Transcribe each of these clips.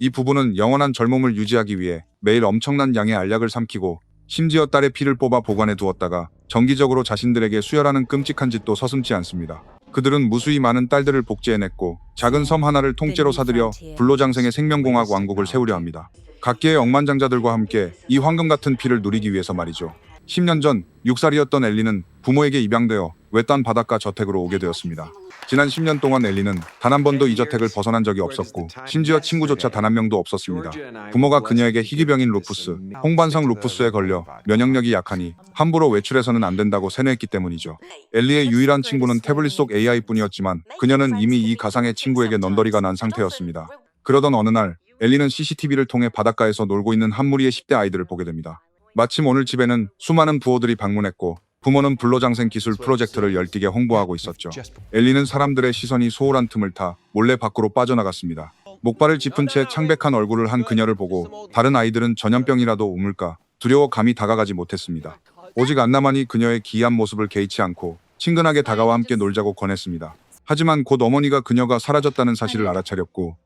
이 부부는 영원한 젊음을 유지하기 위해 매일 엄청난 양의 알약을 삼키고 심지어 딸의 피를 뽑아 보관해 두었다가 정기적으로 자신들에게 수혈하는 끔찍한 짓도 서슴지 않습니다. 그들은 무수히 많은 딸들을 복제해냈고 작은 섬 하나를 통째로 사들여 불로장생의 생명공학 왕국을 세우려 합니다. 각계의 억만장자들과 함께 이 황금 같은 피를 누리기 위해서 말이죠. 10년 전 6살이었던 엘리는 부모에게 입양되어 외딴 바닷가 저택으로 오게 되었습니다. 지난 10년 동안 엘리는 단 한 번도 이 저택을 벗어난 적이 없었고 심지어 친구조차 단 한 명도 없었습니다. 부모가 그녀에게 희귀병인 루푸스, 홍반성 루푸스에 걸려 면역력이 약하니 함부로 외출해서는 안 된다고 세뇌했기 때문이죠. 엘리의 유일한 친구는 태블릿 속 AI뿐이었지만 그녀는 이미 이 가상의 친구에게 넌더리가 난 상태였습니다. 그러던 어느 날 엘리는 CCTV를 통해 바닷가에서 놀고 있는 한 무리의 10대 아이들을 보게 됩니다. 마침 오늘 집에는 수많은 부호들이 방문했고 부모는 불로장생 기술 프로젝트를 열띠게 홍보하고 있었죠. 엘리는 사람들의 시선이 소홀한 틈을 타 몰래 밖으로 빠져나갔습니다. 목발을 짚은 채 창백한 얼굴을 한 그녀를 보고 다른 아이들은 전염병이라도 옮을까 두려워 감히 다가가지 못했습니다. 오직 안나만이 그녀의 기이한 모습을 개의치 않고 친근하게 다가와 함께 놀자고 권했습니다. 하지만 곧 어머니가 그녀가 사라졌다는 사실을 알아차렸고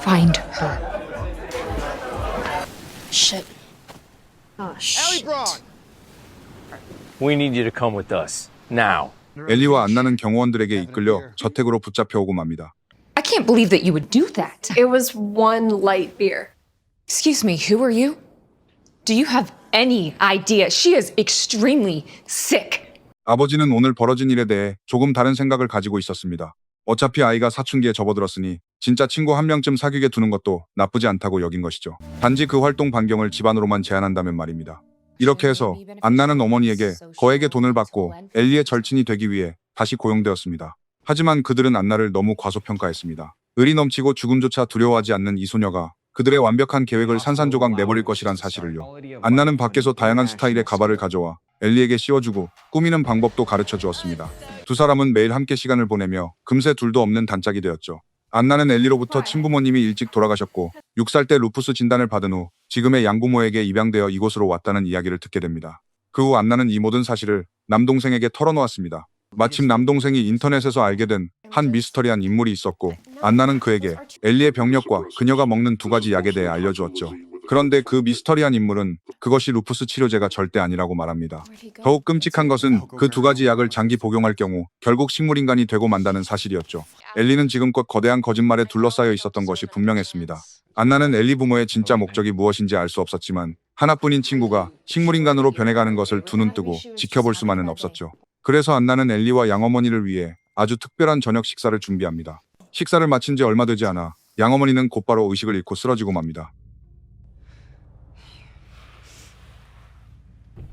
Find her. Shit. Oh, shit. We need you to come with us. Now. 엘리와 안나는 경호원들에게 이끌려 저택으로 붙잡혀오고 맙니다. I can't believe that you would do that. It was one light beer. Excuse me, who are you? Do you have any idea? She is extremely sick. 아버지는 오늘 벌어진 일에 대해 조금 다른 생각을 가지고 있었습니다. 어차피 아이가 사춘기에 접어들었으니 진짜 친구 한 명쯤 사귀게 두는 것도 나쁘지 않다고 여긴 것이죠. 단지 그 활동 반경을 집안으로만 제한한다면 말입니다. 이렇게 해서 안나는 어머니에게 거액의 돈을 받고 엘리의 절친이 되기 위해 다시 고용되었습니다. 하지만 그들은 안나를 너무 과소평가했습니다. 의리 넘치고 죽음조차 두려워하지 않는 이 소녀가 그들의 완벽한 계획을 산산조각 내버릴 것이란 사실을요. 안나는 밖에서 다양한 스타일의 가발을 가져와 엘리에게 씌워주고 꾸미는 방법도 가르쳐 주었습니다. 두 사람은 매일 함께 시간을 보내며 금세 둘도 없는 단짝이 되었죠. 안나는 엘리로부터 친부모님이 일찍 돌아가셨고 6살 때 루푸스 진단을 받은 후 지금의 양부모에게 입양되어 이곳으로 왔다는 이야기를 듣게 됩니다. 그 후 안나는 이 모든 사실을 남동생에게 털어놓았습니다. 마침 남동생이 인터넷에서 알게 된 한 미스터리한 인물이 있었고 안나는 그에게 엘리의 병력과 그녀가 먹는 두 가지 약에 대해 알려주었죠. 그런데 그 미스터리한 인물은 그것이 루푸스 치료제가 절대 아니라고 말합니다. 더욱 끔찍한 것은 그 두 가지 약을 장기 복용할 경우 결국 식물인간이 되고 만다는 사실이었죠. 엘리는 지금껏 거대한 거짓말에 둘러싸여 있었던 것이 분명했습니다. 안나는 엘리 부모의 진짜 목적이 무엇인지 알 수 없었지만 하나뿐인 친구가 식물인간으로 변해가는 것을 두 눈 뜨고 지켜볼 수만은 없었죠. 그래서 안나는 엘리와 양어머니를 위해 아주 특별한 저녁 식사를 준비합니다. 식사를 마친 지 얼마 되지 않아 양어머니는 곧바로 의식을 잃고 쓰러지고 맙니다.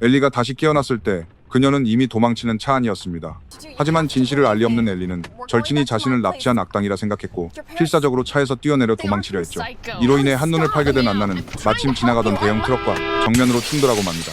엘리가 다시 깨어났을 때 그녀는 이미 도망치는 차 안이었습니다. 하지만 진실을 알 리 없는 엘리는 절친이 자신을 납치한 악당이라 생각했고 필사적으로 차에서 뛰어내려 도망치려 했죠. 이로 인해 한눈을 팔게 된 안나는 마침 지나가던 대형 트럭과 정면으로 충돌하고 맙니다.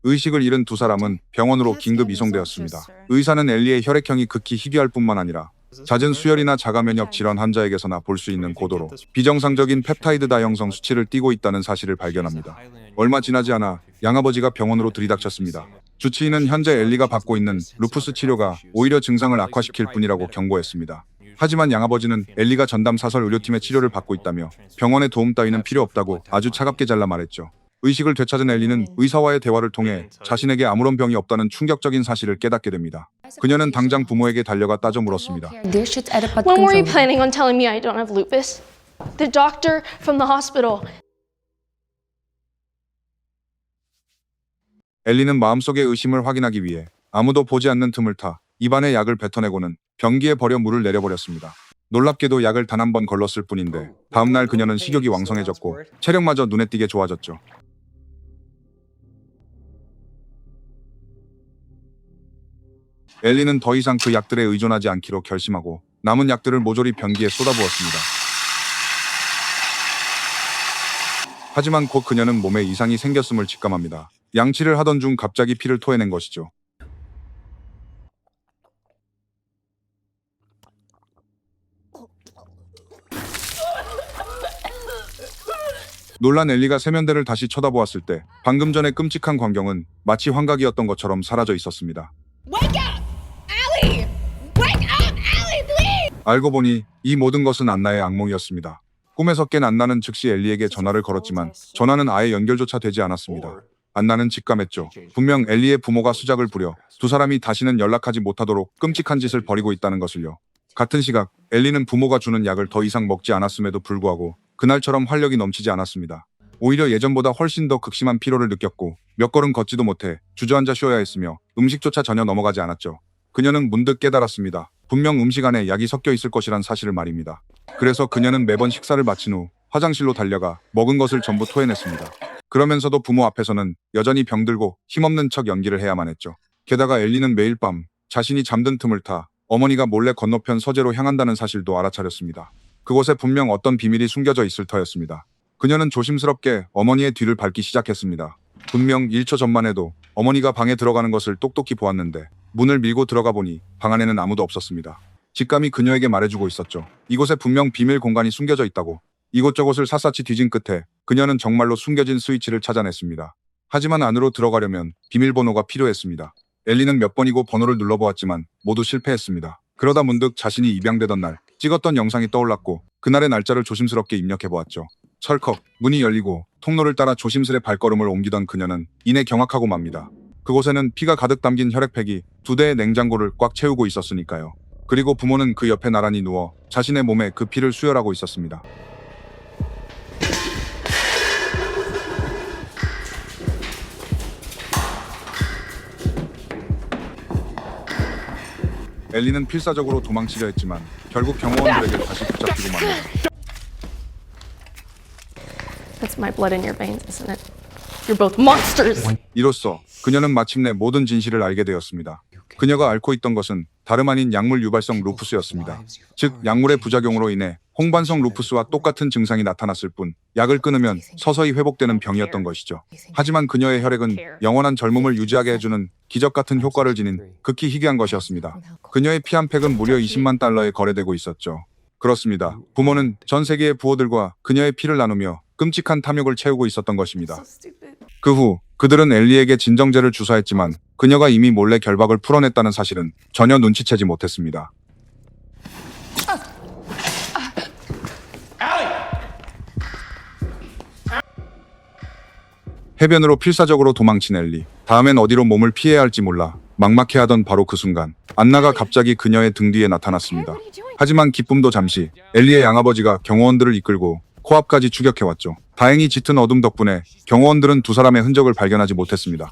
의식을 잃은 두 사람은 병원으로 긴급 이송되었습니다. 의사는 엘리의 혈액형이 극히 희귀할 뿐만 아니라 잦은 수혈이나 자가면역 질환 환자에게서나 볼 수 있는 고도로 비정상적인 펩타이드 다형성 수치를 띠고 있다는 사실을 발견합니다. 얼마 지나지 않아 양아버지가 병원으로 들이닥쳤습니다. 주치의는 현재 엘리가 받고 있는 루푸스 치료가 오히려 증상을 악화시킬 뿐이라고 경고했습니다. 하지만 양아버지는 엘리가 전담 사설 의료팀의 치료를 받고 있다며 병원의 도움 따위는 필요 없다고 아주 차갑게 잘라 말했죠. 의식을 되찾은 엘리는 의사와의 대화를 통해 자신에게 아무런 병이 없다는 충격적인 사실을 깨닫게 됩니다. 그녀는 당장 부모에게 달려가 따져 물었습니다. When were you planning on telling me I don't have lupus? The doctor from the hospital. 엘리는 마음속의 의심을 확인하기 위해 아무도 보지 않는 틈을 타 입안에 약을 뱉어내고는 변기에 버려 물을 내려버렸습니다. 놀랍게도 약을 단 한 번 걸렀을 뿐인데 다음날 그녀는 식욕이 왕성해졌고 체력마저 눈에 띄게 좋아졌죠. 엘리는 더 이상 그 약들에 의존하지 않기로 결심하고 남은 약들을 모조리 변기에 쏟아부었습니다. 하지만 곧 그녀는 몸에 이상이 생겼음을 직감합니다. 양치를 하던 중 갑자기 피를 토해낸 것이죠. 놀란 엘리가 세면대를 다시 쳐다보았을 때 방금 전의 끔찍한 광경은 마치 환각이었던 것처럼 사라져 있었습니다. Wake up! Allie! Wake up, Allie, please! 알고 보니 이 모든 것은 안나의 악몽이었습니다. 꿈에서 깬 안나는 즉시 엘리에게 전화를 걸었지만 전화는 아예 연결조차 되지 않았습니다. 안나는 직감했죠. 분명 엘리의 부모가 수작을 부려 두 사람이 다시는 연락하지 못하도록 끔찍한 짓을 벌이고 있다는 것을요. 같은 시각 엘리는 부모가 주는 약을 더 이상 먹지 않았음에도 불구하고 그날처럼 활력이 넘치지 않았습니다. 오히려 예전보다 훨씬 더 극심한 피로를 느꼈고 몇 걸음 걷지도 못해 주저앉아 쉬어야 했으며 음식조차 전혀 넘어가지 않았죠. 그녀는 문득 깨달았습니다. 분명 음식 안에 약이 섞여 있을 것이란 사실을 말입니다. 그래서 그녀는 매번 식사를 마친 후 화장실로 달려가 먹은 것을 전부 토해냈습니다. 그러면서도 부모 앞에서는 여전히 병들고 힘없는 척 연기를 해야만 했죠. 게다가 엘리는 매일 밤 자신이 잠든 틈을 타 어머니가 몰래 건너편 서재로 향한다는 사실도 알아차렸습니다. 그곳에 분명 어떤 비밀이 숨겨져 있을 터였습니다. 그녀는 조심스럽게 어머니의 뒤를 밟기 시작했습니다. 분명 1초 전만 해도 어머니가 방에 들어가는 것을 똑똑히 보았는데 문을 밀고 들어가 보니 방 안에는 아무도 없었습니다. 직감이 그녀에게 말해주고 있었죠. 이곳에 분명 비밀 공간이 숨겨져 있다고. 이곳저곳을 샅샅이 뒤진 끝에 그녀는 정말로 숨겨진 스위치를 찾아냈습니다. 하지만 안으로 들어가려면 비밀번호가 필요했습니다. 엘리는 몇 번이고 번호를 눌러보았지만 모두 실패했습니다. 그러다 문득 자신이 입양되던 날 찍었던 영상이 떠올랐고 그날의 날짜를 조심스럽게 입력해보았죠. 철컥 문이 열리고 통로를 따라 조심스레 발걸음을 옮기던 그녀는 이내 경악하고 맙니다. 그곳에는 피가 가득 담긴 혈액팩이 2대의 냉장고를 꽉 채우고 있었으니까요. 그리고 부모는 그 옆에 나란히 누워 자신의 몸에 그 피를 수혈하고 있었습니다. 엘리는 필사적으로 도망치려 했지만 결국 경호원들에게 다시 붙잡히고 맙니다. That's my blood in your veins, isn't it? You're both monsters! 이로써 그녀는 마침내 모든 진실을 알게 되었습니다. 그녀가 앓고 있던 것은 다름 아닌 약물 유발성 루푸스였습니다. 즉 약물의 부작용으로 인해 홍반성 루푸스와 똑같은 증상이 나타났을 뿐 약을 끊으면 서서히 회복되는 병이었던 것이죠. 하지만 그녀의 혈액은 영원한 젊음을 유지하게 해주는 기적 같은 효과를 지닌 극히 희귀한 것이었습니다. 그녀의 피 한 팩은 무려 20만 달러에 거래되고 있었죠. 그렇습니다. 부모는 전 세계의 부호들과 그녀의 피를 나누며 끔찍한 탐욕을 채우고 있었던 것입니다. 그 후 그들은 엘리에게 진정제를 주사했지만 그녀가 이미 몰래 결박을 풀어냈다는 사실은 전혀 눈치채지 못했습니다. 해변으로 필사적으로 도망친 엘리. 다음엔 어디로 몸을 피해야 할지 몰라 막막해하던 바로 그 순간 안나가 갑자기 그녀의 등 뒤에 나타났습니다. 하지만 기쁨도 잠시. 엘리의 양아버지가 경호원들을 이끌고 코앞까지 추격해왔죠. 다행히 짙은 어둠 덕분에 경호원들은 두 사람의 흔적을 발견하지 못했습니다.